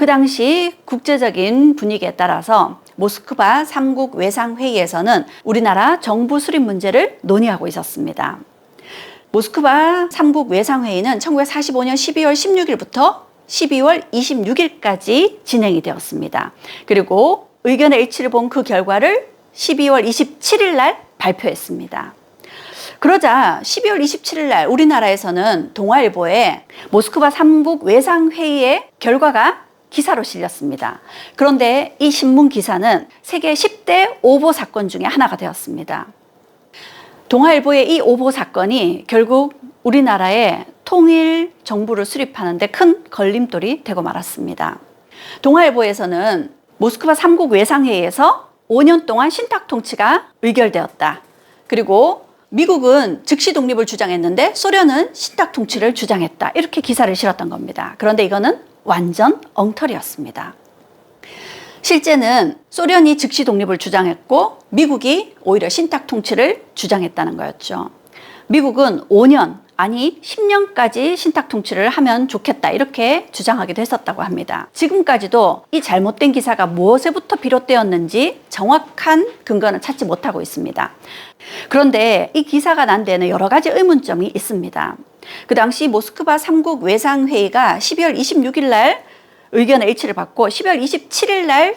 그 당시 국제적인 분위기에 따라서 모스크바 3국 외상회의에서는 우리나라 정부 수립 문제를 논의하고 있었습니다. 모스크바 3국 외상회의는 1945년 12월 16일부터 12월 26일까지 진행이 되었습니다. 그리고 의견의 일치를 본 그 결과를 12월 27일 날 발표했습니다. 그러자 12월 27일 날 우리나라에서는 동아일보에 모스크바 3국 외상회의의 결과가 기사로 실렸습니다. 그런데 이 신문 기사는 세계 10대 오보 사건 중에 하나가 되었습니다. 동아일보의 이 오보 사건이 결국 우리나라의 통일 정부를 수립하는 데 큰 걸림돌이 되고 말았습니다. 동아일보에서는 모스크바 3국 외상회의에서 5년 동안 신탁 통치가 의결되었다. 그리고 미국은 즉시 독립을 주장했는데 소련은 신탁 통치를 주장했다. 이렇게 기사를 실었던 겁니다. 그런데 이거는 완전 엉터리였습니다. 실제는 소련이 즉시 독립을 주장했고 미국이 오히려 신탁 통치를 주장했다는 거였죠. 미국은 5년 아니 10년까지 신탁 통치를 하면 좋겠다 이렇게 주장하기도 했었다고 합니다. 지금까지도 이 잘못된 기사가 무엇에부터 비롯되었는지 정확한 근거는 찾지 못하고 있습니다. 그런데 이 기사가 난 데는 여러 가지 의문점이 있습니다. 그 당시 모스크바 3국 외상회의가 12월 26일 날 의견의 일치를 받고 12월 27일 날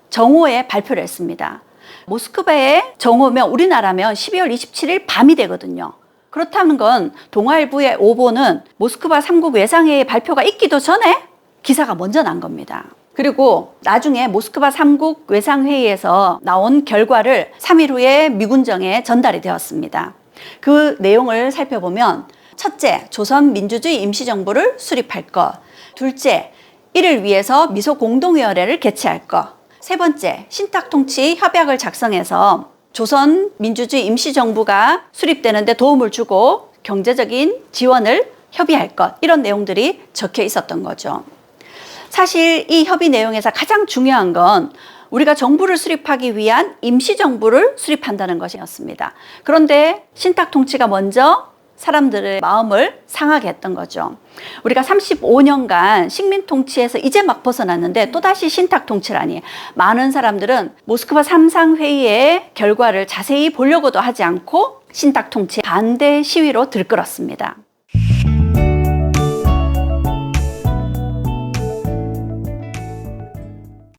정오에 발표를 했습니다. 모스크바의 정오면 우리나라면 12월 27일 밤이 되거든요. 그렇다는 건 동아일보의 오보는 모스크바 3국 외상회의 발표가 있기도 전에 기사가 먼저 난 겁니다. 그리고 나중에 모스크바 3국 외상회의에서 나온 결과를 3일 후에 미군정에 전달이 되었습니다. 그 내용을 살펴보면 첫째, 조선민주주의 임시정부를 수립할 것. 둘째, 이를 위해서 미소공동위원회를 개최할 것. 세 번째, 신탁통치 협약을 작성해서 조선 민주주의 임시정부가 수립되는 데 도움을 주고 경제적인 지원을 협의할 것. 이런 내용들이 적혀 있었던 거죠. 사실 이 협의 내용에서 가장 중요한 건 우리가 정부를 수립하기 위한 임시정부를 수립한다는 것이었습니다. 그런데 신탁통치가 먼저 사람들의 마음을 상하게 했던 거죠. 우리가 35년간 식민통치에서 이제 막 벗어났는데 또다시 신탁통치라니, 많은 사람들은 모스크바 3상회의의 결과를 자세히 보려고도 하지 않고 신탁통치 반대 시위로 들끓었습니다.